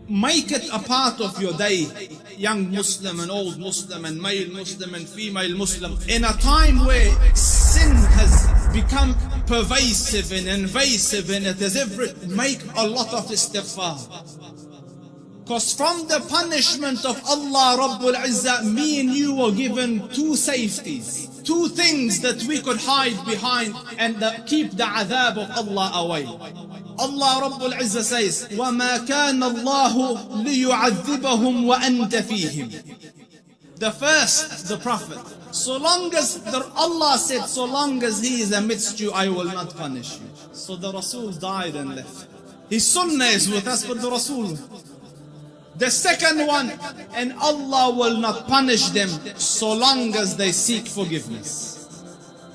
Make it a part of your day, young Muslim and old Muslim and male Muslim and female Muslim. In a time where sin has become pervasive and invasive in it, as every, make a lot of istighfar. Because from the punishment of Allah Rabbul Izzah, me and you were given two safeties, two things that we could hide behind and keep the adhab of Allah away. Allah Rabbul Izzah says, وَمَا كَانَ اللَّهُ لِيُعَذِّبَهُمْ وَأَنْتَ فِيهِمْ. The first, the Prophet. So long as Allah said, so long as he is amidst you, I will not punish you. So the Rasul died and left. His sunnah is with us, but the Rasul. The second one, and Allah will not punish them so long as they seek forgiveness.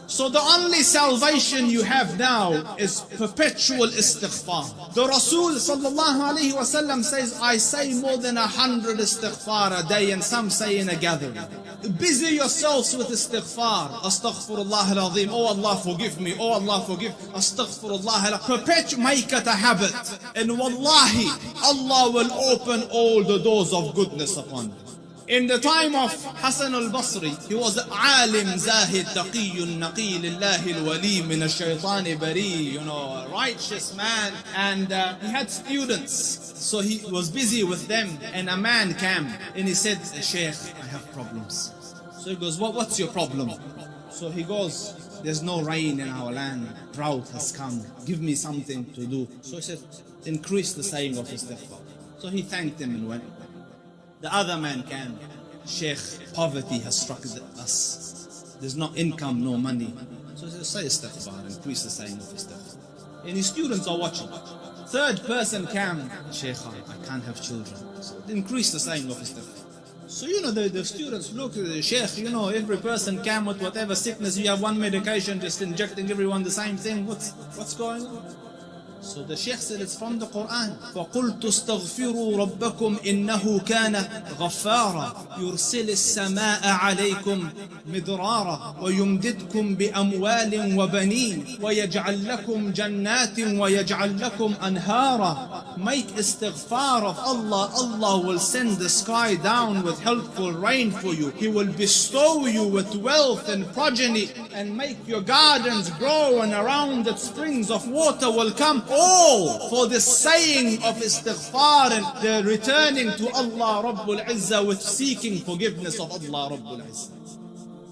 So the only salvation you have now is perpetual istighfar. The Rasul sallallahu alaihi wasallam says, I say more than 100 istighfar a day, and some say in a gathering. Busy yourselves with istighfar. Astaghfirullah al-azim. Oh Allah forgive me. Oh Allah forgive. Astaghfirullah al-azim. Make it a habit. And wallahi, Allah will open all the doors of goodness upon you. In the time of Hassan al-Basri, he was alim, zahid, taqiyun, naqi, lillahi al-wali, min al-shaytani bari, a righteous man. And he had students, so he was busy with them. And a man came and he said, Sheikh, I have problems. So he goes, what's your problem? So he goes, there's no rain in our land, drought has come, give me something to do. So he said, increase the saying of istighfar. So he thanked him and went. The other man came, Sheikh, poverty has struck us. There's no income, no money. So he said, say istighfar, increase the saying of istighfar. And his students are watching. Third person came, Sheikh, I can't have children. So increase the saying of istighfar. So the students look at the Sheikh, every person came with whatever sickness, you have one medication, just injecting everyone the same thing. What's going on? So the Sheikh said it's from the Quran. فَقُلْتُ اسْتَغْفِرُوا رَبَّكُمْ إِنَّهُ كَانَ غَفَّارًا يُرْسِلِ السَّمَاءَ عَلَيْكُمْ مِدْرَارًا وَيُمْدِدْكُمْ بِأَمْوَالٍ وَبَنِينَ وَيَجْعَلْ لَكُمْ جَنَّاتٍ وَيَجْعَلْ لَكُمْ أَنْهَارًا. Make istighfar of Allah. Allah will send the sky down with helpful rain for you. He will bestow you with wealth and progeny and make your gardens grow, and around it springs of water will come. All for the saying of istighfar and the returning to Allah Rabbul Izzah with seeking forgiveness of Allah Rabbul Izzah.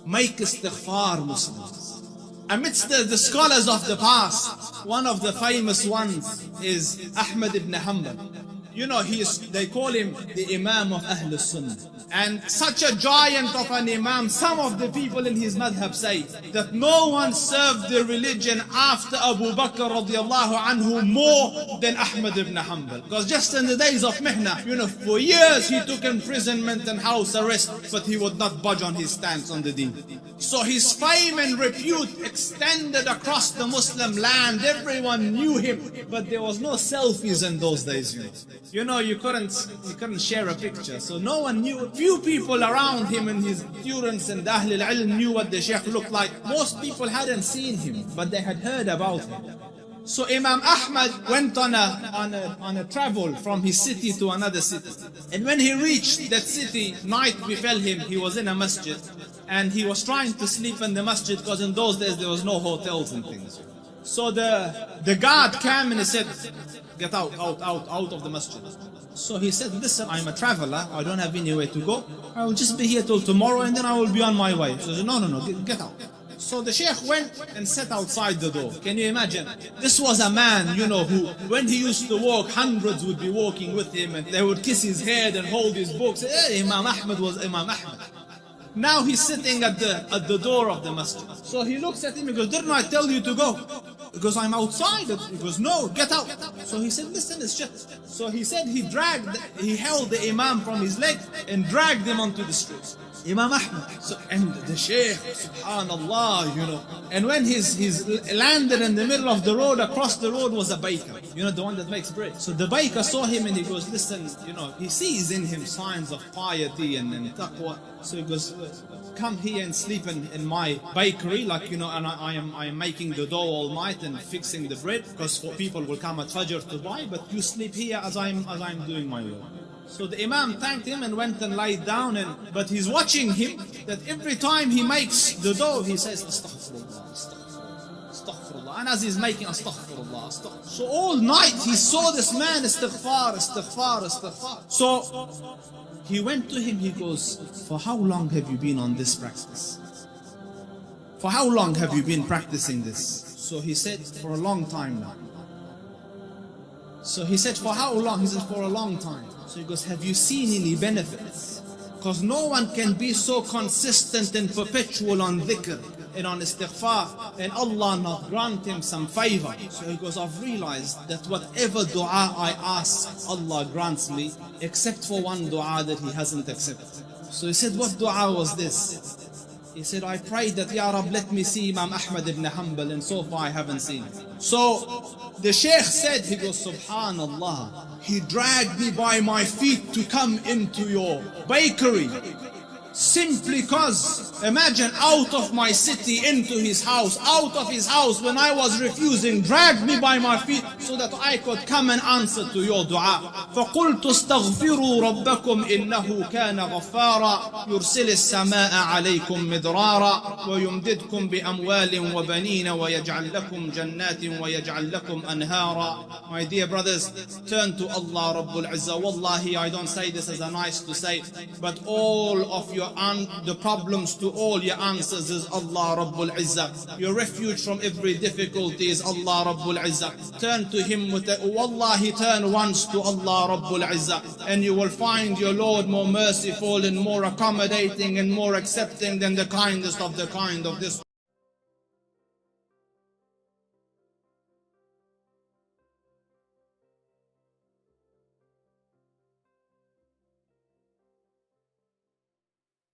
Make istighfar, Muslims. Amidst the scholars of the past, one of the famous ones is Ahmad Ibn Hanbal. They call him the Imam of Ahl Sunnah. And such a giant of an Imam, some of the people in his madhab say that no one served the religion after Abu Bakr radiallahu anhu more than Ahmad Ibn Hanbal. Because just in the days of Mihna, for years he took imprisonment and house arrest, but he would not budge on his stance on the deen. So his fame and repute extended across the Muslim land. Everyone knew him, but there was no selfies in those days. You couldn't share a picture, so no one knew. Few people around him and his students and Ahl al-Ilm knew what the Sheikh looked like. Most people hadn't seen him, but they had heard about him. So Imam Ahmad went on a travel from his city to another city. And when he reached that city, night befell him. He was in a masjid, and he was trying to sleep in the masjid because in those days there was no hotels and things. So the guard came and he said, get out of the masjid. So he said, listen, I'm a traveler, I don't have anywhere to go. I will just be here till tomorrow and then I will be on my way. So he said, no, get out. So the Sheikh went and sat outside the door. Can you imagine? This was a man, who, when he used to walk, hundreds would be walking with him and they would kiss his head and hold his books. Imam Ahmad was Imam Ahmad. Now he's sitting at the door of the masjid. So he looks at him and goes, didn't I tell you to go? He goes, I'm outside. He goes, no, get out. So he said, listen, it's just. So he said he held the Imam from his leg and dragged him onto the streets. Imam Ahmad. So, and the Sheikh, subhanallah, and when he's landed in the middle of the road, across the road was a baker, the one that makes bread. So the baker saw him and he goes, listen, he sees in him signs of piety and taqwa. So he goes, come here and sleep in my bakery, and I am making the dough all night and fixing the bread, because people will come at Fajr to buy, but you sleep here as I'm doing my work. So the Imam thanked him and went and lied down, but he's watching him, that every time he makes the dough, he says, Astaghfirullah, Astaghfirullah, Astaghfirullah. And as he's making Astaghfirullah, Astaghfirullah. So all night he saw this man, Istighfar, Istighfar, Istighfar. So he went to him, he goes, for how long have you been on this practice? For how long have you been practicing this? So he said, for a long time now. So he said, for how long? He said, for a long time. So he goes, have you seen any benefits? Because no one can be so consistent and perpetual on dhikr and on istighfar and Allah not grant him some favor. So he goes, I've realized that whatever dua I ask, Allah grants me, except for one dua that he hasn't accepted. So he said, what dua was this? He said, I prayed that, Ya Rab, let me see Imam Ahmad Ibn Hanbal, and so far I haven't seen him. So the Sheikh said, he goes, Subhanallah, he dragged me by my feet to come into your bakery. Simply because, imagine, out of my city into his house, out of his house when I was refusing, dragged me by my feet so that I could come and answer to your dua. فَقُلْتُ اسْتَغْفِرُوا رَبَّكُمْ إِنَّهُ كَانَ غَفَّارًا يُرْسِلِ السَّمَاءَ عَلَيْكُمْ مِدْرَارًا وَيُمْدِدْكُمْ بِأَمْوَالٍ وَبَنِينَ وَيَجْعَلْ لَكُمْ جَنَّاتٍ وَيَجْعَلْ لَكُمْ أَنْهَارًا. My dear brothers, turn to Allah Rabbul Izzah. Wallahi, I don't say this as a nice to say, but all of your the problems to all your answers is Allah Rabbul Izzah. Your refuge from every difficulty is Allah Rabbul Izzah. Turn to Him wallahi, turn once to Allah Rabbul Izzah, and you will find your Lord more merciful and more accommodating and more accepting than the kindest of the kind of this